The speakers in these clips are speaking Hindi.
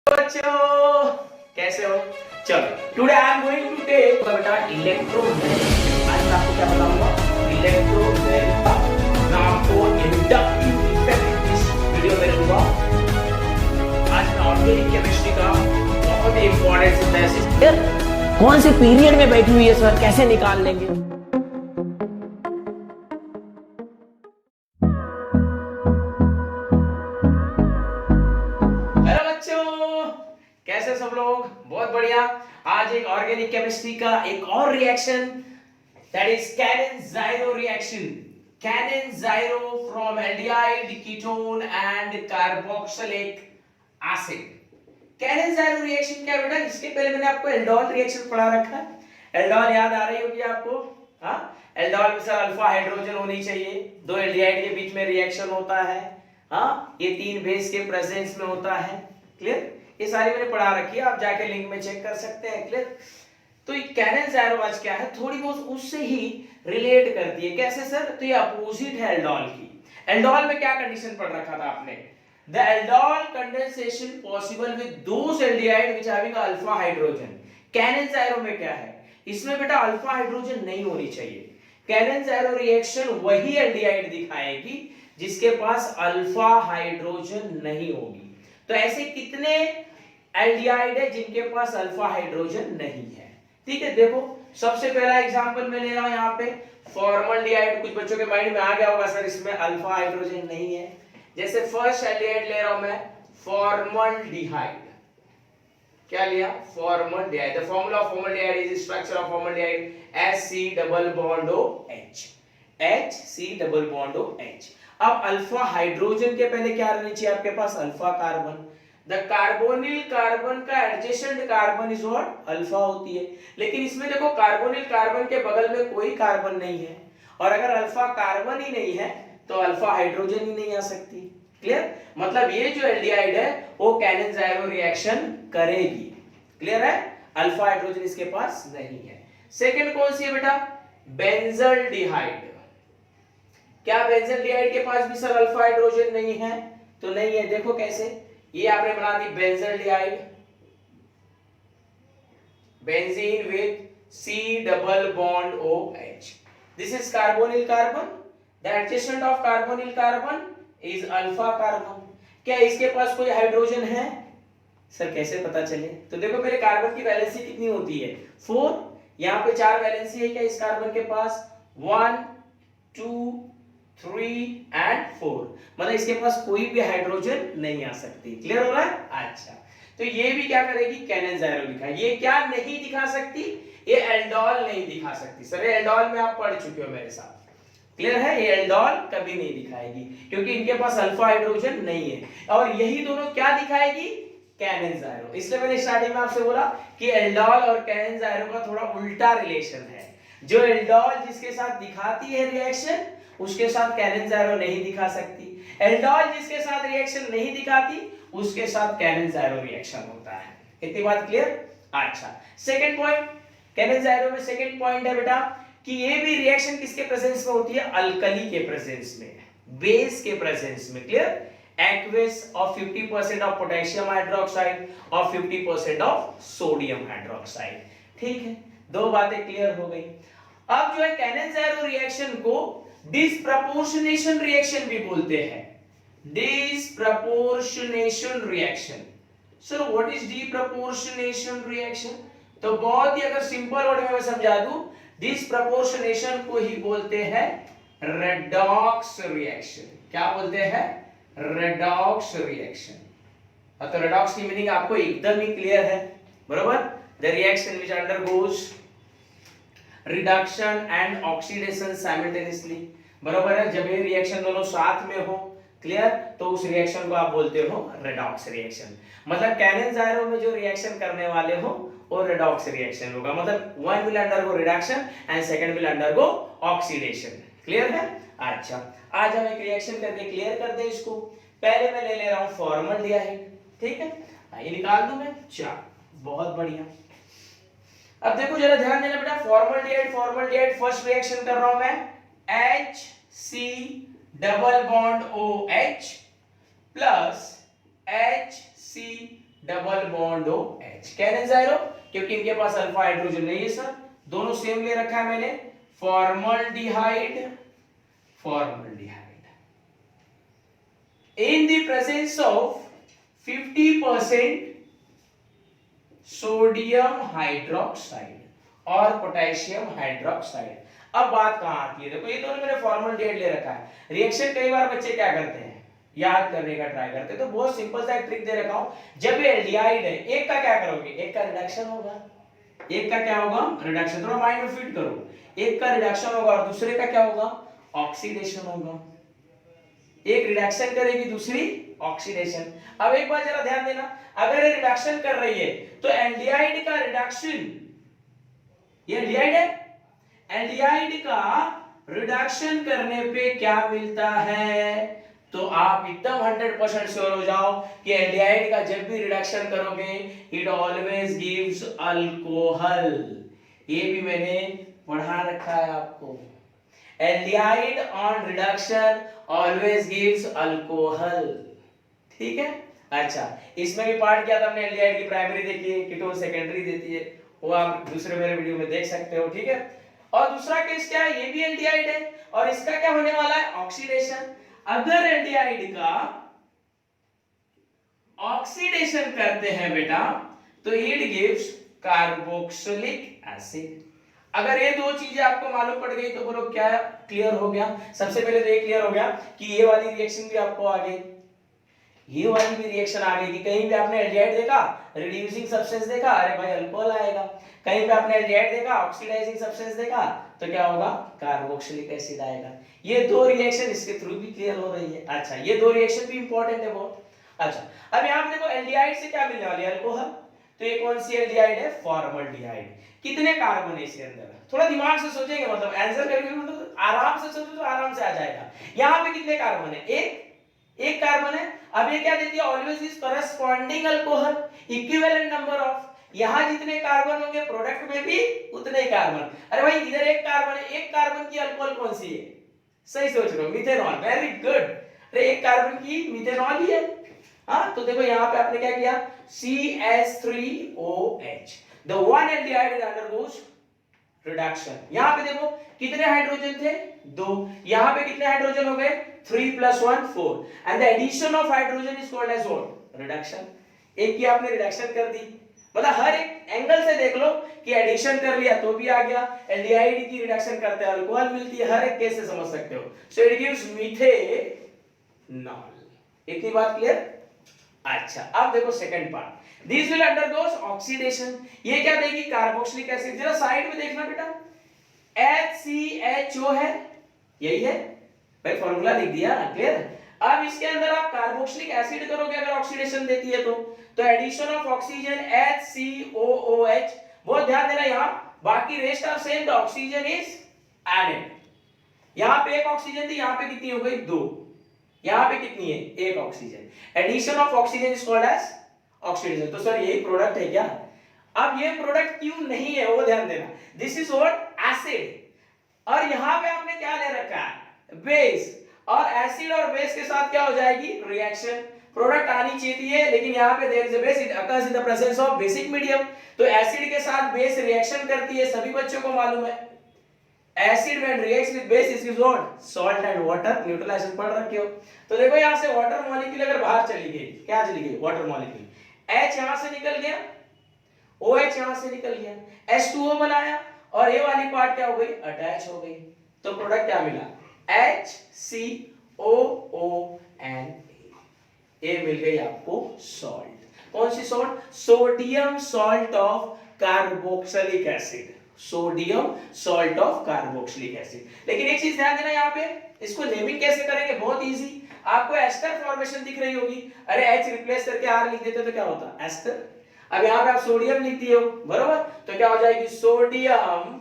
बच्चों कैसे हो? चलो today I am going to take बेटा इलेक्ट्रोमैग्नेटिक। आज मैं आपको क्या बताऊंगा? इलेक्ट्रोमैग्नेटिक का मैं आपको इंडक्टिव इफेक्ट इस वीडियो में दूंगा। आज मैं ऑर्गेनिक केमिस्ट्री का बहुत ही इंपॉर्टेंट सिंथेसिस कौन से पीरियड में बैठी हुई है सर, कैसे निकाल लेंगे? हेलो बच्चों, कैसे सब लोग? बहुत बढ़िया। आज एक ऑर्गेनिक केमिस्ट्री का एक और reaction, that is Cannizzaro reaction. Cannizzaro from aldehyde ketone and carboxylic acid. Cannizzaro reaction क्या है बेटा? इसके पहले मैंने आपको एल्डोल रिएक्शन पढ़ा रखा है। एल्डोल याद आ रही होगी आपको? हाँ, एल्डोल में सर अल्फा हाइड्रोजन होनी चाहिए, दो एल्डिहाइड के बीच में रिएक्शन होता है। हाँ, ये तीन बेस के प्रेजेंस में होता है। क्लियर? ये सारी मैंने पढ़ा रखी है, आप जाके लिंक में चेक कर सकते हैं। क्लियर? तो ये कैनन-ज़ाइरो आज क्या है, थोड़ी बहुत उससे ही रिलेट करती है। कैसे सर? तो ये अपोजिट है एल्डोल की। एल्डोल में क्या कंडीशन पढ़ रखा था आपने? The aldol condensation possible with those aldehyde which having alpha hydrogen. कैनन-ज़ाइरो में क्या है? इसमें बेटा अल्फा हाइड्रोजन नहीं होनी चाहिए। कैनन-ज़ाइरो रिएक्शन वही एल्डिहाइड दिखाएगी जिसके पास अल्फा हाइड्रोजन नहीं होगी। तो ऐसे कितने एल्डिहाइड है जिनके पास अल्फा हाइड्रोजन नहीं है? ठीक है, देखो सबसे पहला एग्जांपल मैं ले रहा हूं यहां पे फॉर्मल्डिहाइड। कुछ बच्चों के माइंड में आ गया होगा सर इसमें अल्फा हाइड्रोजन नहीं है। जैसे फर्स्ट एल्डिहाइड ले रहा हूं मैं फॉर्मल्डिहाइड। क्या लिया? Formaldehyde. The formula of formaldehyde is structure of formaldehyde HC double bond OH। HC double bond OH। अब अल्फा हाइड्रोजन के पहले क्या रहनी चाहिए आपके पास? Alpha carbon. The carbonyl carbon का adjacent carbon is what? Alpha होती है। लेकिन इसमें देखो कार्बोनिल कार्बन के बगल में कोई कार्बन नहीं है, और अगर अल्फा कार्बन ही नहीं है तो अल्फा हाइड्रोजन ही नहीं आ सकती। क्लियर? मतलब ये जो एल्डिहाइड है वो कैनन-ज़ाइरो रिएक्शन करेगी। क्लियर है? अल्फा हाइड्रोजन इसके पास नहीं है। सेकंड कौन सी है बेटा? बेंजल्डिहाइड। क्या बेंजल्डिहाइड के पास भी सर अल्फा हाइड्रोजन नहीं है? तो नहीं है। देखो कैसे, ये आपने बना दी benzaldehyde, benzene with C double bond OH। This is carbonyl carbon. The adjacent of carbonyl carbon is alpha carbon। क्या इसके पास कोई हाइड्रोजन है? सर कैसे पता चले? तो देखो पहले कार्बन की वैलेंसी कितनी होती है? 4। यहाँ पे 4 वैलेंसी है क्या इस कार्बन के पास? 1 2 3 एंड 4। मतलब इसके पास कोई भी हाइड्रोजन नहीं आ सकती। क्लियर हो रहा है? अच्छा, तो ये भी क्या करेगी? कैनन-ज़ाइरो दिखा। ये क्या नहीं दिखा सकती? ये एल्डोल नहीं दिखा सकती। सर एल्डोल में आप पढ़ चुके हो मेरे साथ। क्लियर है? ये एल्डोल कभी नहीं दिखाएगी क्योंकि इनके पास अल्फा हाइड्रोजन नहीं है। और यही दोनों क्या दिखाएगी? कैनन-ज़ाइरो। इसलिए मैंने स्टार्टिंग में आपसे बोला कि एल्डोल और कैनन-ज़ाइरो का थोड़ा उल्टा रिलेशन है। जो एल्डोल जिसके साथ दिखाती है रिएक्शन, उसके साथ कैनन-ज़ाइरो नहीं दिखा सकती। एल्डोल जिसके साथ रिएक्शन नहीं दिखाती, उसके साथ कैनन-ज़ाइरो रिएक्शन होता है। इतनी बात क्लियर? अच्छा, सेकंड पॉइंट कैनन-ज़ाइरो में सेकंड पॉइंट है बेटा कि ये भी रिएक्शन किसके प्रेजेंस में होती है? अल्कली के प्रेजेंस में, बेस के प्रेजेंस में। Clear? Aqueous of 50% of potassium hydroxide और 50% ऑफ सोडियम हाइड्रोक्साइड। ठीक है, दो बातें क्लियर हो गई। अब जो है कैनन-ज़ाइरो रिएक्शन को डिस्प्रपोर्शनेशन रिएक्शन भी बोलते हैं। Disproportionation reaction. Sir what is disproportionation reaction? तो बहुत ही अगर सिंपल वर्ड में मैं समझा दूं, डिस्प्रपोर्शनेशन को ही बोलते हैं रेडॉक्स रिएक्शन। क्या बोलते हैं? Redox reaction. तो रेडॉक्स की मीनिंग आपको एकदम ही क्लियर है, बरोबर? The reaction which undergoes reduction and oxidation simultaneously. बरोबर है? जब ये रिएक्शन दोनों साथ में हो, क्लियर, तो उस रिएक्शन को आप बोलते हो रेडॉक्स रिएक्शन। मतलब कैनन-ज़ाइरो में जो रिएक्शन करने वाले हो वो रेडॉक्स रिएक्शन होगा। मतलब one will undergo reduction and second will undergo oxidation. Clear है? अच्छा, आज हम एक रिएक्शन करके क्लियर कर दे इसको। पहले मैं ले रहा हूं फॉर्मल्डिहाइड। ठीक है, ये निकाल दूं मैं। चल, बहुत बढ़िया। अब देखो जरा ध्यान देना बेटा, फॉर्मल्डिहाइड फर्स्ट रिएक्शन कर रहा हूं मैं HC double bond OH plus HC double bond OH। Cannon जाइरो क्योंकि इनके पास अल्फा हाइड्रोजन नहीं है सर, दोनों सेम ले रखा है मैंने। Formaldehyde, formaldehyde in the presence of 50% sodium hydroxide और पोटेशियम हाइड्रोक्साइड। अब बात कहां आती है, देखो ये दोनों मैंने फॉर्मल्डिहाइड ले रखा है। रिएक्शन कई बार बच्चे क्या करते हैं, याद करने का ट्राई करते हैं, तो बहुत सिंपल सा एक ट्रिक दे रखा हूं। जब ये एल्डिहाइड है, एक का क्या करोगे, एक का रिडक्शन होगा, एक का क्या होगा, रिडक्शन। थोड़ा माइंड में फिट करो, एक का रिडक्शन होगा और दूसरे का क्या होगा, ऑक्सीडेशन होगा। एक रिडक्शन करेगी, दूसरी ऑक्सीडेशन। अब एक बात जरा ध्यान देना, अगर ये रिडक्शन कर रही है तो एल्डिहाइड का रिडक्शन, ये एल्डिहाइड है, एल्डिहाइड का रिडक्शन करने पे क्या मिलता है, तो आप एकदम 100% श्योर हो जाओ कि एल्डिहाइड का जब भी रिडक्शन करोगे इट ऑलवेज गिव्स अल्कोहल। ये भी मैंने पढ़ा रखा है आपको, aldehyde on reduction always gives alcohol. ठीक है, अच्छा इसमें भी पार्ट किया था हमने, एल्डिहाइड की प्राइमरी देखी है, कीटोन सेकेंडरी देती है, वो आप दूसरे मेरे वीडियो में देख सकते हो। ठीक है, और दूसरा केस क्या है, ये भी एल्डिहाइड है और इसका क्या होने वाला है, ऑक्सीडेशन। अगर एल्डिहाइड का ऑक्सीडेशन करते हैं बेटा तो इट गिव्स कार्बोक्सिलिक एसिड। अगर ये दो चीजें आपको मालूम पड़ गई तो बोलो क्या क्लियर हो गया। सबसे पहले तो ये क्लियर हो गया कि ये वाली रिएक्शन भी आपको आ गई, ये वाली भी रिएक्शन आ गई कि कहीं पे आपने एल्डिहाइड देखा, रिड्यूसिंग सब्सटेंस देखा, अरे भाई अल्कोहल आएगा। कहीं पे आपने एल्डिहाइड देखा, ऑक्सीडाइजिंग सब्सटेंस देखा, तो क्या होगा, कार्बोक्सिलिक एसिड आएगा। ये दो रिएक्शन इसके थ्रू भी क्लियर हो रही है। अच्छा, ये दो रिएक्शन भी इंपॉर्टेंट है बहुत। अच्छा, अब यहां पे देखो एल्डिहाइड से क्या मिलने वाली है, अल्कोहल। तो ये कौन सी एल्डिहाइड है, फॉर्मल्डिहाइड। कितने कार्बन है इसके अंदर, थोड़ा दिमाग से सोचेंगे, मतलब आंसर करेंगे, मतलब आराम से सोचो तो आराम से आ जाएगा। यहां पे कितने कार्बन है, एक कार्बन है। अब ये क्या देती है, always is corresponding alcohol, equivalent number of. यहां जितने कार्बन होंगे प्रोडक्ट में भी उतने ही कार्बन। अरे भाई इधर एक कार्बन है, एक कार्बन की अल्कोहल कौन सी है, सही सोच रहे हो, मिथेनॉल। वेरी गुड, अरे एक कार्बन की मिथेनॉल ही है। हाँ, तो देखो यहाँ पे आपने क्या किया, CH3OH, the one aldehyde undergoes reduction। यहाँ पे देखो कितने हाइड्रोजन थे, दो, यहाँ पे कितने हाइड्रोजन हो गए, 3 + 1 4, and the addition of hydrogen is called as what, reduction। एक की आपने रिडक्शन कर दी, मतलब हर एक एंगल से देख लो कि एडिशन कर लिया तो भी आ गया, एल्डिहाइड की रिडक्शन करते हैं अल्कोहल मिलती है, हर एक केस से समझ सकते हो। So it gives methanol. इतनी बात क्लियर। अच्छा, अब देखो second part, this will undergoes oxidation. ये क्या देगी, कार्बोक्सिलिक एसिड। जरा साइड में देखना बेटा, HCHO है, यही है भाई, फार्मूला लिख दिया, क्लियर। अब इसके अंदर आप कार्बोक्सिलिक एसिड करोगे अगर ऑक्सीडेशन देती है तो एडिशन ऑफ ऑक्सीजन HCOOH। बहुत ध्यान देना, यहां बाकी rest are same, the oxygen is added. यहां पे एक ऑक्सीजन थी, यहां पे कितनी हो गई, दो, यहां पे कितनी है, एक oxygen. Addition of oxygen is called as oxidation. तो सर यही प्रोडक्ट है क्या, अब ये प्रोडक्ट क्यों नहीं है वो ध्यान देना, दिस इज व्हाट, एसिड। और यहां पे आपने क्या ले रखा है, बेस, और एसिड और बेस के साथ क्या हो जाएगी, रिएक्शन। प्रोडक्ट आनी चाहिए लेकिन यहां पे there is a base, it occurs in the presence of basic medium. तो एसिड के साथ बेस रिएक्शन करती है, सभी बच्चों को मालूम है। Acid when reacts with base is what, salt and water. Neutralization पढ़ रखे हो, तो देखो यहां से वाटर मॉलिक्यूल अगर बाहर चली गई, क्या चली गई, वाटर मॉलिक्यूल, H यहां से निकल गया, OH यहां से निकल गया, H2O बनाया, और ये वाली पार्ट क्या हो गई, अटैच हो गई। तो प्रोडक्ट क्या मिला, HCOONA। ये मिल गई आपको सॉल्ट। कौन सी salt, sodium salt of carboxylic acid, sodium salt of carboxylic acid. लेकिन एक चीज ध्यान देना, यहाँ पे इसको नेमिंग कैसे करेंगे, बहुत इजी। आपको एस्टर फॉर्मेशन दिख रही होगी, अरे H रिप्लेस करके R लिख देते तो क्या होता, एस्टर। अब यहाँ पे आप सोडियम लिख दिए हो, बरोबर, तो क्या हो जाएगी, सोडियम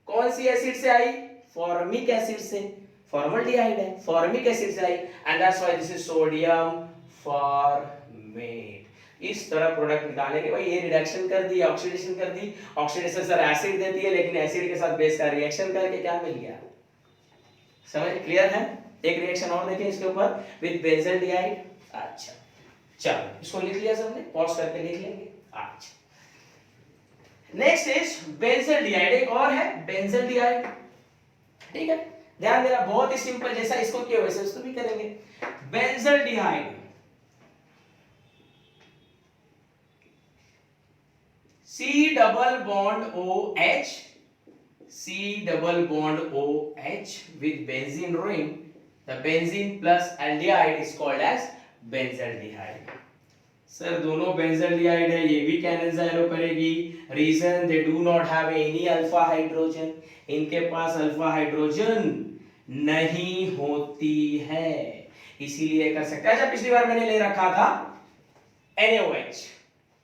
कौन सी एसिड से आई, फॉर्मिक एसिड से, फॉर्मल्डिहाइड है, फॉर्मिक एसिड से आई, and that's why this is sodium formate. इस तरह प्रोडक्ट निकालेंगे भाई, ये रिडक्शन कर दी, ऑक्सीडेशन कर दी, ऑक्सीडेशन सर एसिड देती है, लेकिन एसिड के साथ बेस का रिएक्शन करके क्या मिल गया, समझ क्लियर है। एक रिएक्शन और देखें इसके ऊपर, विद बेंजल्डिहाइड। अच्छा चलो इसको लिख लिया सबने, पॉज करके लिख लेंगे आज। नेक्स्ट इज बेंजल्डिहाइड, एक और है बेंजल्डिहाइड, ठीक है, ध्यान देना, बहुत ही सिंपल, जैसा इसको किया वैसे उसको भी करेंगे। Benzaldehyde C double bond OH, C double bond OH with benzene ring, the benzene plus aldehyde is called as benzaldehyde। Sir दोनों बेंजल्डिहाइड है, ये भी कैनन ज़ाइरो करेगी, reason they do not have any alpha hydrogen, इनके पास अल्फा हाइड्रोजन नहीं होती है, इसीलिए कर सकता है। अच्छा पिछली बार मैंने ले रखा था NaOH,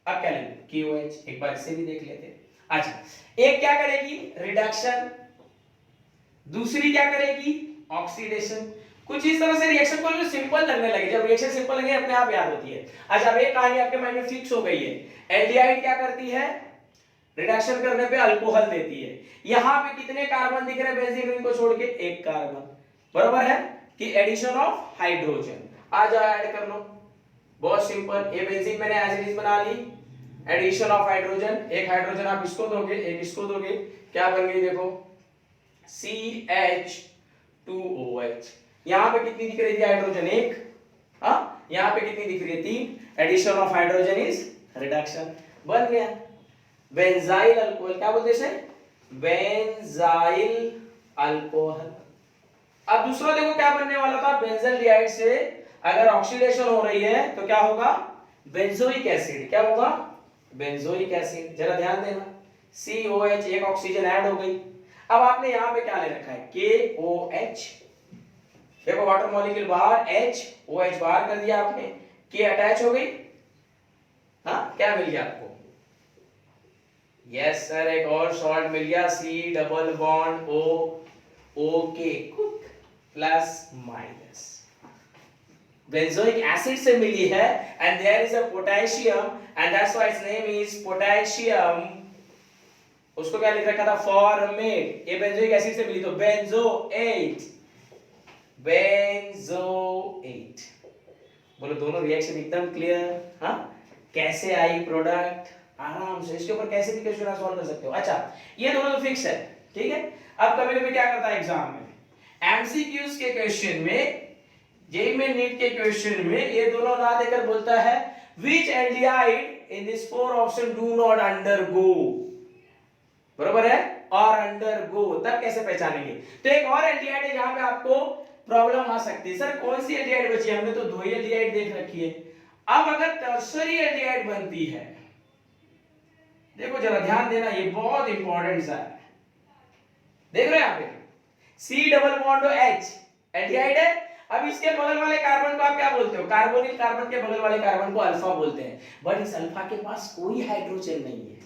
अब क्या लेंगे KOH, एक बार इसे भी देख लेते हैं। अच्छा एक क्या करेगी रिडक्शन, दूसरी क्या करेगी ऑक्सीडेशन। कुछ इस तरह से रिएक्शन को सिंपल लगने लगे, जब रिएक्शन सिंपल लगे अपने आप याद होती है। अच्छा अब एक कहानी आपके माइंड में फिक्स हो गई है, एल्डिहाइड क्या करती है रिडक्शन करने पे अल्कोहल देती है। यहां पे कितने कार्बन दिख रहे हैं बेंजीन रिंग को छोड़ के, एक कार्बन, बराबर है कि एडिशन ऑफ हाइड्रोजन। आ जाओ ऐड कर लो, बहुत सिंपल, ये बेंजीन मैंने एज इट इज बना ली, एडिशन ऑफ हाइड्रोजन, एक हाइड्रोजन आप इसको दोगे एक इसको दोगे, क्या बन गई देखो CH2OH। यहां पे कितनी दिख रही थी हाइड्रोजन, एक, हाँ यहां पे कितनी दिख रही है, 3, addition of hydrogen is reduction, बन गया बेंजाइल अल्कोहल। क्या बोलते हैं बेंजाइल अल्कोहल। अब दूसरा देखो क्या बनने वाला था, बेंजल्डिहाइड से अगर ऑक्सीडेशन हो रही है तो क्या होगा बेंजोइक एसिड, क्या होगा बेंजोइक एसिड, जरा ध्यान देना, COH एक ऑक्सीजन ऐड हो गई। अब आपने यहां पे क्या ले रखा है KOH, देखो वाटर मॉलिक्यूल बाहर, H OH बाहर कर दिया आपने, K अटैच हो गई, हाँ क्या मिल गया आपको, यस सर एक और सॉल्ट मिल गया, C double bond O OK plus minus, benzoic acid से मिली है, and there is a potassium and that's why it's name is potassium, उसको क्या लिख रखा था फॉर्मेट, ये बेंजोइक एसिड से मिली तो बेंजोएट, बेंजोएट। बोलो दोनों रिएक्शन एकदम क्लियर, हाँ कैसे आई प्रोडक्ट, आराम से इसके ऊपर कैसे भी क्वेश्चन सॉल्व कर सकते हो। अच्छा ये दोनों तो फिक्स है, ठीक है। अब कभी कभी क्या करता है एग्जाम में, एमसीक्यूज के क्वेश्चन में, जेई में नीट के क्वेश्चन में ये दोनों ना देकर बोलता है which aldehyde in this four option do not undergo, बरोबर है, और अंडरगो, तब कैसे पहचानेंगे। तो एक और एल्डिहाइड है जहां पे आपको प्रॉब्लम आ सकती है, सर कौन सी एल्डिहाइड बची, हमने तो दो ही एल्डिहाइड देख रखी है। अब अगर टर्सरी एल्डिहाइड बनती है, देखो जरा ध्यान देना, ये बहुत इंपॉर्टेंट सा है, देख रहे हैं यहां पे C double bond H aldehyde है। अब इसके बगल वाले कार्बन को आप क्या बोलते हो, कार्बोनिल कार्बन के बगल वाले कार्बन को अल्फा बोलते हैं, बट इस अल्फा के पास कोई हाइड्रोजन नहीं है,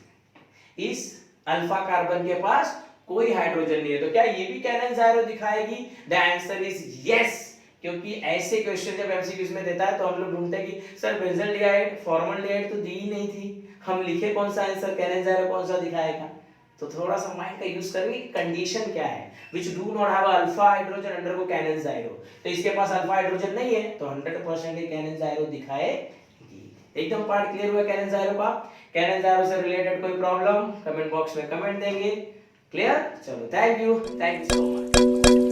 इस अल्फा कार्बन के पास कोई हाइड्रोजन नहीं है, तो क्या ये भी कैनन ज़ाइरो दिखाएगी, द आंसर इज यस, क्योंकि ऐसे क्वेश्चन जब एमसीक्यूज में देता है तो हम लोग ढूंढते हैं कि सर बेंजल्डिहाइड फॉर्मल्डिहाइड तो दी ही नहीं थी, हम लिखे कौन सा आंसर, कैनन ज़ाइरो कौन सा दिखाएगा। तो थोड़ा सा माइंड का यूज करेंगे, कंडीशन क्या है, which do not have alpha hydrogen undergo Cannizzaro, तो इसके पास अल्फा हाइड्रोजन नहीं है तो 100% ये कैनन ज़ाइरो दिखाएगी। एकदम पार्ट क्लियर हुआ कैनन ज़ाइरो का। कैनन ज़ाइरो से रिलेटेड कोई प्रॉब्लम कमेंट बॉक्स में कमेंट देंगे, क्लियर। चलो थैंक यू सो मच।